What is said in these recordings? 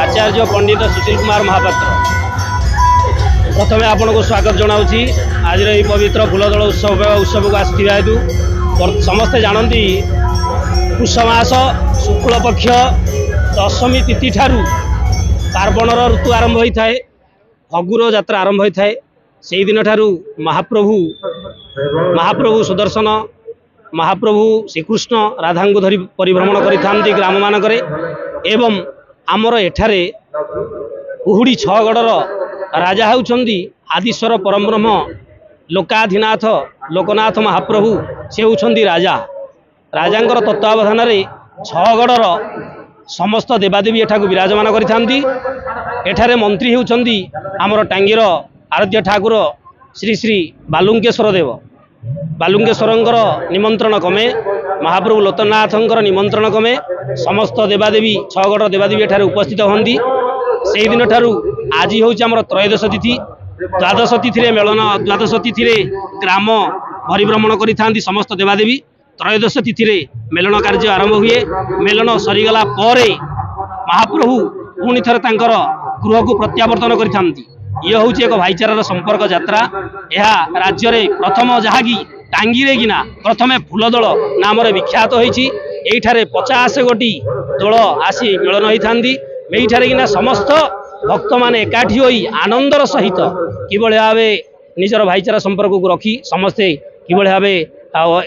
आचार्य पंडित सुशील कुमार महापात्र प्रथमे आपन को स्वागत जनाऊँगी आज पवित्र फूलदल उत्सव को आसवा हेतु समस्ते जानती पुषमास शुक्ल पक्ष दशमी तिथि ठारू पार्वणर ऋतु आरंभ होता है फगुर यात्रा आरंभ होता है से दिन ठारू महाप्रभु सुदर्शन महाप्रभु श्रीकृष्ण राधा को धरी परिभ्रमण करि ग्राम मानक एवं आमर एठारे उहुड़ी छगड़र राजा होउछंदी आदिश्वर परमब्रह्म लोकाधिनाथ लोकनाथ महाप्रभु से होउछंदी राजा राजांकर तत्वावधान रे छगड़र समस्त देवादेवी एठाकु विराजमान करिथांती। एठारे मंत्री होउछंदी आमर टांगीर आराध्य ठाकुर श्री श्री बालुंकेश्वर देव बालुंकेश्वरंकर निमंत्रण कमे महाप्रभु लोकनाथंकर निमंत्रण कमे समस्त देवादेवी छगड़ देवादेवी एठारे उपस्थित होंदी। से दिन ठारू आज होउछि आमर त्रयोदश तिथि द्वादश तिथि मेलन द्वादश तिथि ग्राम परिभ्रमण करिथांती समस्त देवादेवी त्रयोदश तिथि मेलन कार्य आरंभ हुए मेलन सरीगला परे महाप्रभु पुणी थरे तांकर गृह को प्रत्यावर्तन करिथांती। ये हूँ एक भाईचारार संपर्क यात्रा यह राज्य में प्रथम जहाँकि टांगीरे किना प्रथमे फूलदल नाम विख्यात होती 50 गोटी दल आसी मिलन होती किना समस्त भक्त माने एकाठी होई आनंदर सहित किभଳି भावे निजर भाईचारा संपर्क को रखी समस्ते किभଳି भावे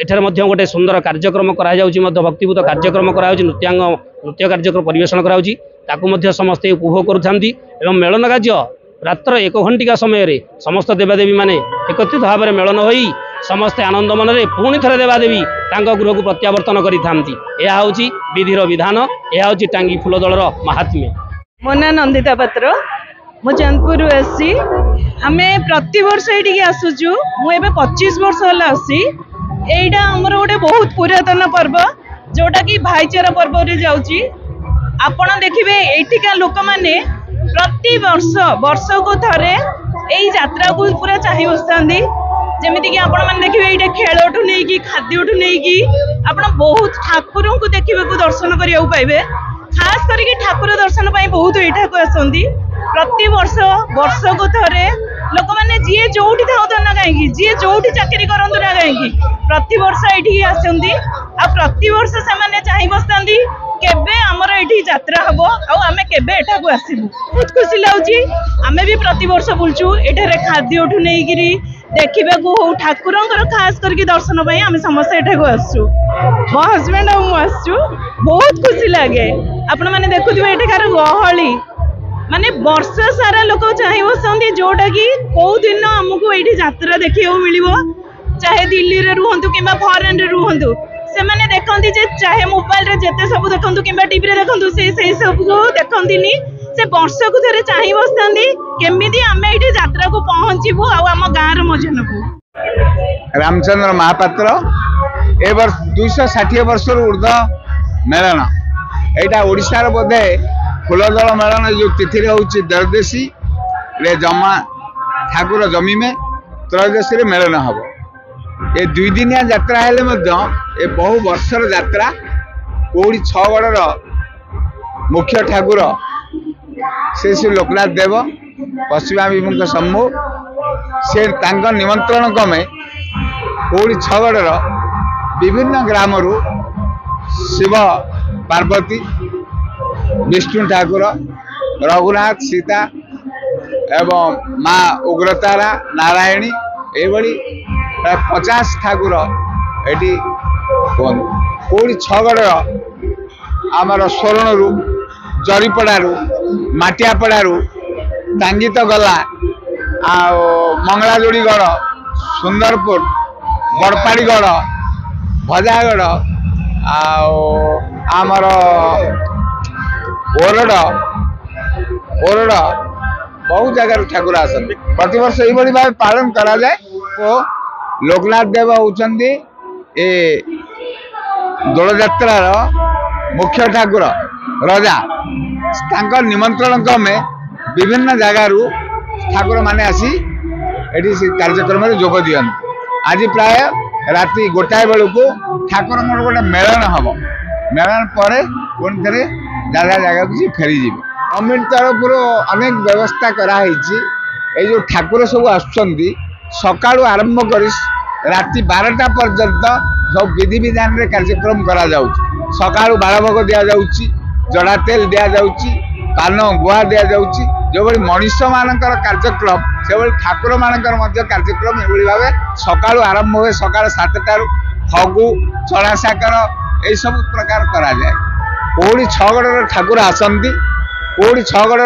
एठारे मध्य गोटे सुंदर कार्यक्रम करा जाउची भक्तिपूत कार्यक्रम करा जाउची नृत्य कार्यक्रम परिवेषण करा जाउची ताकू मध्य समस्ते उपभोग करुछांती एवं मेलन कार्य रात्र 1 घंटिका समय रे समस्त देवादेवी माने एकत्रित भाव में मेलन होई समस्ते आनंद मन रे पुणी थरे देवादेवी तांको गृह को प्रत्यावर्तन करिथांती। यह होउची विधिर विधान यह होउची टांगी फूलदलर महात्म्य। मो ना नंदिता पात्र मु चांदपुर आसी आमे प्रति वर्ष एठी आसुचु मु एबे 25 वर्ष होला आसी एइडा हमर गोटे बहुत पुरातन पर्व जोटा कि भाईचारा पर्व रे जाउची। आपण देखिबे एठिका लोक माने प्रति वर्ष को थरे एई यात्रा को पूरा चाहि बसतांदी जेमिति कि आपण माने देखिबे एइडा खेलठु नै कि खाद्यठु नै कि आपण बहुत ठाकुरों को देखिबे को दर्शन करिया पाइबे खास करके ठाकुर दर्शन पाई बहुत एठा को आसंदी प्रति वर्ष को थरे लोक माने जी जोठी थाउत ना काहेकि जी जोठी चाकरी करंतु ना काहेकि प्रति वर्ष एठी आसंदी आ प्रति वर्ष से माने चाहि बसतांदी केबे हमर एठी यात्रा हबो आ आमे केबे एठा को आसीबु बहुत खुशी लाउची। आमे भी प्रति वर्ष बुलचु एठारे खाद्यठु नै गिरी देखिबे को हो ठाकुरंकर खास करके दर्शन पाई आमे समस्त एठा को आसु मो हस्बैंड आ मु आसु बहुत खुशी लागे। आपण माने देखुथिबे एठाकार गहली माने वर्ष सारा लोक चाहि बसंदी जोटा कि को दिन हमकु एठी यात्रा देखियो मिलिबो चाहे दिल्ली रे रुहंतु किबा फॉरेन रे रुहंतु से माने देखंती जे चाहे मोबाइल रे जेते सब देखंतु किबा टीवी रे देखंतु से सब को देखंतीनी से वर्ष को थरे चाहि बसंदी केमिति आमे एठी यात्रा को पहुंचीबो आ हम गां रे मजनबो। रामचंद्र महापात्र ए वर्ष 260 वर्ष ऊर्ध मेलन एटा ओडिसा रे बोधे फूलदल मेलन जो तिथि होची त्रयोदशी रे जमा ठाकुर जमी में त्रयोदशी रे मेलन हबो। ये 2 दिनिया यात्रा हेले मध्य ए बहु वर्षर यात्रा कोड़ी छगड़र मुख्य ठाकुर से श्री लोकनाथ देव पश्चिमाभिमुख सम्मु से तांक निमंत्रण क्रमे कोड़ी छगड़र विभिन्न ग्राम शिव पार्वती विष्णु ठाकुर रघुनाथ सीता एवं माँ उग्रतारा नारायणी एभली 50 ठाकुर एटी कोड़ी छगड़ आमर स्वर्ण जरीपड़ारू माटियापड़ारू टांगित गला आ मंगलाजोड़ीगढ़ सुंदरपुर बड़पाड़ीगढ़ भजागढ़ आमर ओरड़ बहुत जगह ठाकुर आसती प्रतिवर्ष यही भाव पालन करा जाए। तो लोकनाथ देव होउछंदी ए दोल यात्रार मुख्य ठाकुर राजा तांका निमंत्रण क्रमे विभिन्न जगार ठाकुर माने आसी एटी कार्यक्रम में जोग दियन। आज प्राय राति 1 बेलू ठाकुर गोटे मेलन हम मेलन पर पुणी थे जगह जगह फेरी जी। गवर्नमेंट तरफ अनेक व्यवस्था कराई जो ठाकुर सब आसुंच सका आरंभ कर राति 12टा पर्यंत सब विधि विधान रे कार्यक्रम करा सका बालभोग दि जाऊँगी जड़ा तेल दि जाऊँगी पान गुआ दि जाऊँगी जो मनीष मानकर कार्यक्रम से ठाकुर मानकर कार्यक्रम ये भाव सका आरंभ हुए सका 7टारू फगु चना साकर यही सब प्रकार करा जाए कौड़ी छगड़ ठाकुर आसती कौड़ी छगड़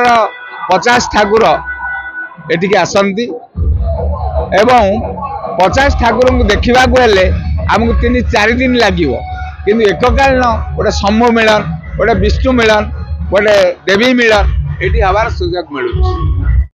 50 ठाकुर एटिकी आसती एवं 50 ठाकुर को देखा हेले आमको 3-4 दिन लगे किंतु एककालीन गोटे शंभु मिलन गोटे विष्णु मिलन गोटे देवी मिलन ये हबार सुजोग मिलूँ।